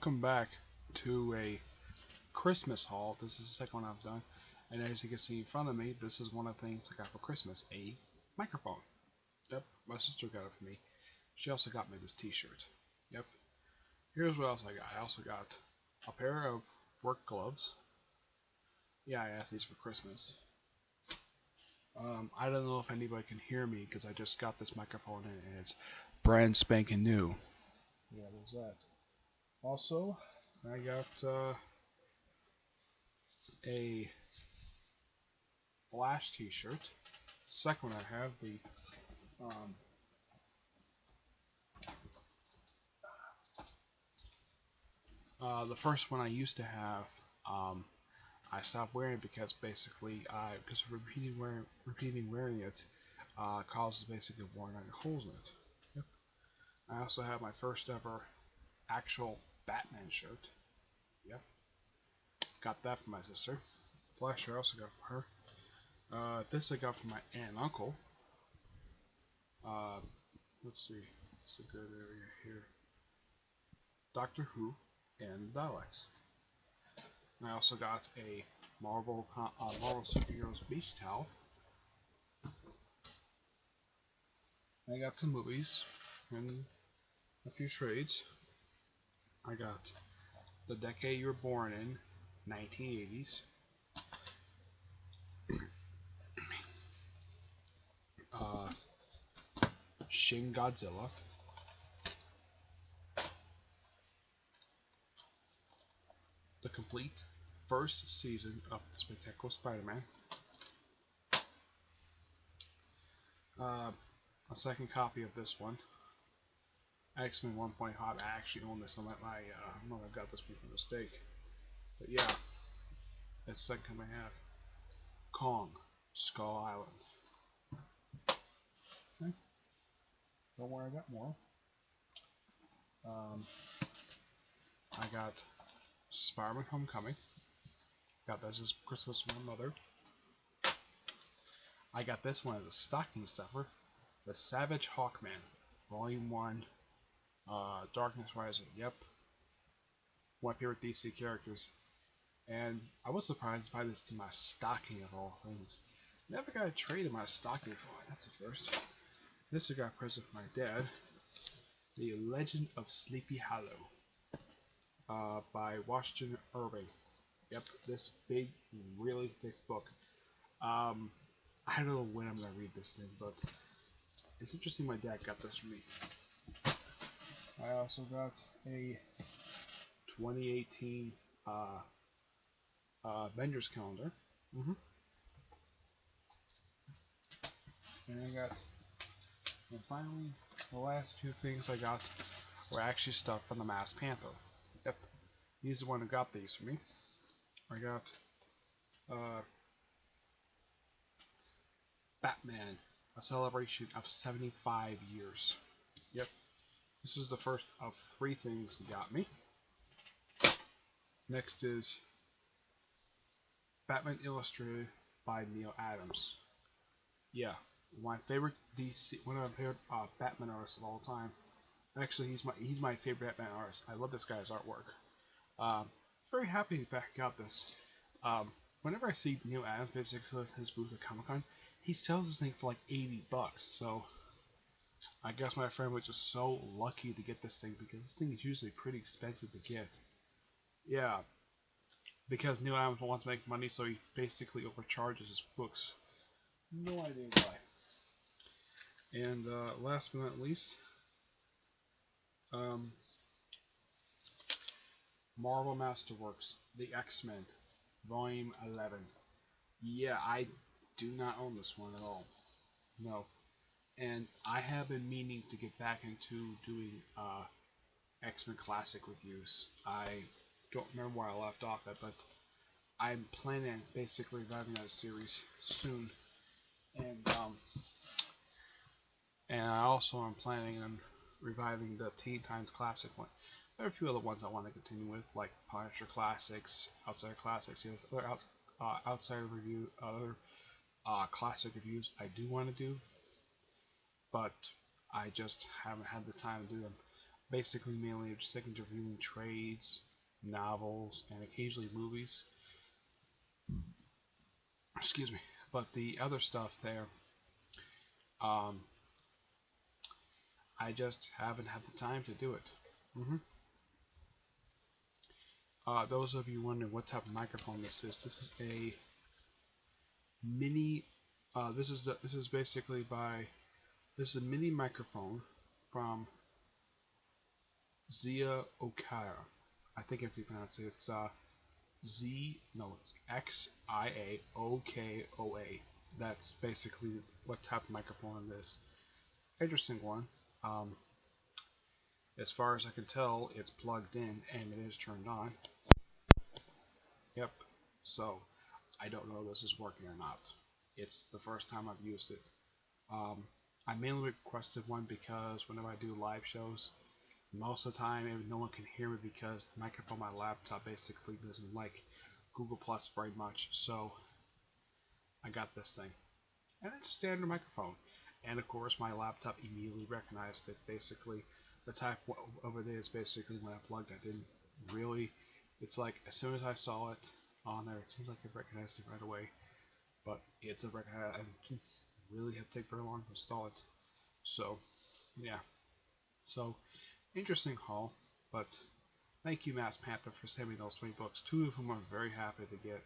Welcome back to a Christmas haul. This is the second one I've done, and as you can see in front of me, this is one of the things I got for Christmas, a microphone. Yep, my sister got it for me. She also got me this t-shirt. Yep. Here's what else I got. I also got a pair of work gloves. Yeah, I asked these for Christmas. I don't know if anybody can hear me because I just got this microphone and it's brand spanking new. Yeah, there's that. Also, I got a Flash t-shirt. Second one I have um, the first one I used to have. Um, I stopped wearing because basically because repeating wearing it causes basically wearing out holes in it. Yep. I also have my first ever actual Batman shirt. Yep. Got that from my sister. Flash I also got from her. This I got from my aunt and uncle. Uh, let's see. It's a good area here. Doctor Who and Daleks. I also got a Marvel Superheroes beach towel. I got some movies and a few trades. I got The Decade You Were Born In, 1980s. Uh, Shin Godzilla. The complete first season of The Spectacular Spider-Man. Uh, a second copy of this one. X-Men 1.5. I actually own this. I know I got this one from mistake. But yeah, that's the second time I have. Kong, Skull Island. Okay. Don't worry, I got more. Um, I got Spider-Man Homecoming. Got this as Christmas from my mother. I got this one as a stocking stuffer. The Savage Hawkman, Volume 1, Darkness Rising. Yep. One of my favorite DC characters. And I was surprised to find this in my stocking of all things. Never got a trade in my stocking before. That's the first. This I got a present from my dad. The Legend of Sleepy Hollow. By Washington Irving. Yep, this big, really thick book. Um, I don't know when I'm gonna read this thing, but it's interesting. My dad got this for me. I also got a 2018 Avengers calendar. Mm-hmm. And I got, and finally, the last two things I got were actually stuff from the Masked Panther. Yep, he's the one who got these for me. I got uh, Batman, a celebration of 75 years. Yep, this is the first of three things he got me. Next is Batman Illustrated by Neil Adams. Yeah, one of my favorite Batman artists of all time. Actually, he's my favorite Batman artist. I love this guy's artwork. Very happy that I got this. Whenever I see Neil Adams basically his booth at Comic Con, he sells this thing for like $80. So I guess my friend was just so lucky to get this thing because this thing is usually pretty expensive to get. Yeah, because Neil Adams wants to make money, so he basically overcharges his books. No idea why. And last but not least, um, Marvel Masterworks, The X-Men, Volume 11. Yeah, I do not own this one at all. No. And I have been meaning to get back into doing X-Men Classic reviews. I don't remember where I left off at, but I'm planning on basically reviving that series soon. And I also am planning on reviving the Teen Titans Classic one. There are a few other ones I want to continue with, like Punisher Classics, Outsider Classics, yes, other outsider review, other classic reviews I do want to do, but I just haven't had the time to do them. Basically, mainly just sticking to reviewing trades, novels, and occasionally movies. Excuse me. But the other stuff there, um, I just haven't had the time to do it. hmm those of you wondering what type of microphone this is a mini. This is basically by this is a mini microphone from Zia Okara. I think if you pronounce it, it's it's XIAOKOA. That's basically what type of microphone it is. Interesting one. Um, as far as I can tell, it's plugged in and it is turned on. Yep. So I don't know if this is working or not. It's the first time I've used it. Um, I mainly requested one because whenever I do live shows, most of the time no one can hear me because the microphone on my laptop basically doesn't like Google Plus very much. So I got this thing, and it's a standard microphone. And of course, my laptop immediately recognized it. Basically, the type of it is basically when I plugged it in. Really, it's like as soon as I saw it on there, it seems like it recognized it right away. But it's a I really have to take very long to install it. So yeah, so interesting haul. But thank you, Mass Panther, for sending me those 20 books. Two of whom I'm very happy to get.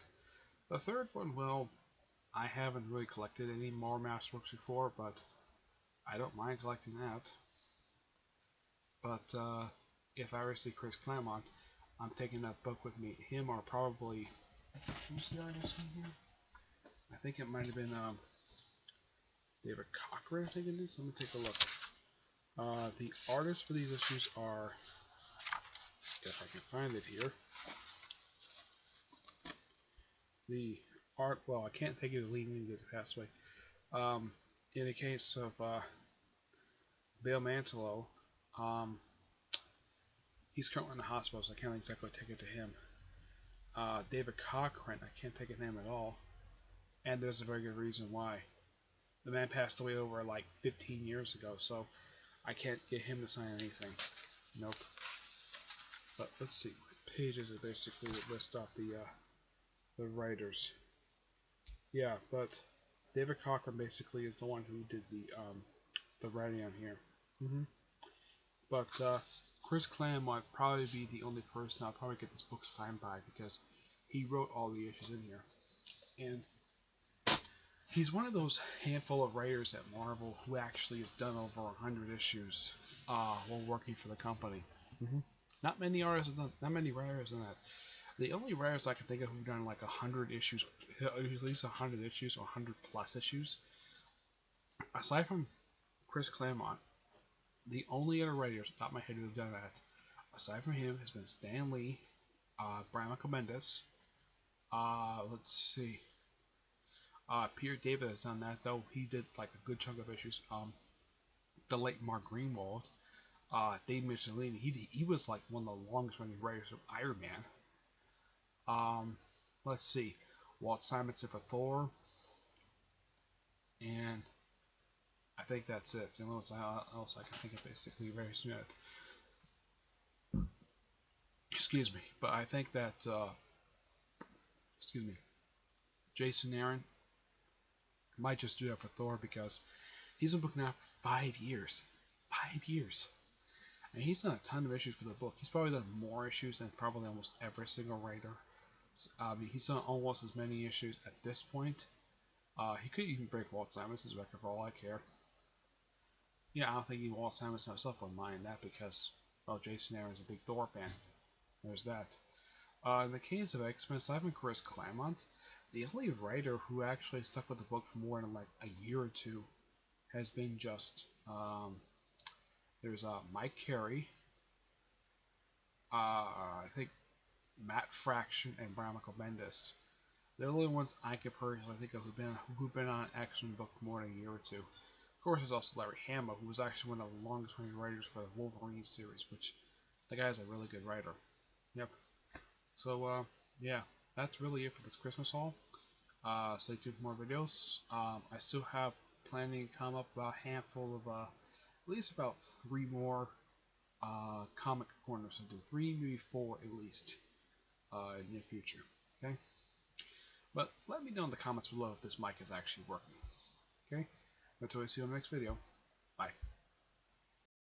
The third one, well, I haven't really collected any more Masterworks before, but I don't mind collecting that. But if I ever see Chris Claremont, I'm taking that book with me. Him or probably who's the artist in here? I think it might have been David Cochran. I think it is. Let me take a look. The artists for these issues are, if I can find it here, the art. Well, I can't think of the lead name because it passed away. In the case of Bill Mantlo, he's currently in the hospital, so I can't exactly take it to him. David Cochran, I can't take his name at all, and there's a very good reason why. The man passed away over like 15 years ago, so I can't get him to sign anything. Nope. But let's see, what pages it basically list off the writers. Yeah, but David Cochran basically is the one who did the writing on here. hmm But Chris Claremont might probably be the only person I'll probably get this book signed by because he wrote all the issues in here. And he's one of those handful of writers at Marvel who actually has done over 100 issues while working for the company. Not many artists have done, not many writers have done that. The only writers I can think of who've done like 100 issues, at least 100 issues or 100 plus issues, aside from Chris Claremont, the only other writers, off the top of my head, who have done that, aside from him, has been Stan Lee, Brian Michael Bendis. Let's see. Peter David has done that, though he did like a good chunk of issues. The late Mark Greenwald, Dave Michelini, he was like one of the longest running writers of Iron Man. Let's see. Walt Simonson for Thor, and I think that's it. And what else I can think of basically very soon. Excuse me, but I think that excuse me, Jason Aaron might just do that for Thor because he's been booking out for 5 years. 5 years. And he's done a ton of issues for the book. He's probably done more issues than probably almost every single writer. He's done almost as many issues at this point. He could even break Walt Simonson's record for all I care. Yeah, I don't think even Walt Simonson himself would mind that because, well, Jason Aaron's a big Thor fan. There's that. In the case of X-Men, aside from Chris Claremont, the only writer who actually stuck with the book for more than like a year or two has been just there's Mike Carey, I think Matt Fraction, and Brian Michael Bendis. They're the only ones I can personally think of who've been on an X-Men book for more than a year or two. Of course, there's also Larry Hama, who was actually one of the longest running writers for the Wolverine series, which the guy's a really good writer. Yep. So yeah, that's really it for this Christmas haul. Stay tuned for more videos. I still have planning to come up about a handful of at least about 3 more comic corners. I'll do 3, maybe 4 at least in the near future. Okay? But let me know in the comments below if this mic is actually working. Okay? Until I see you in the next video. Bye.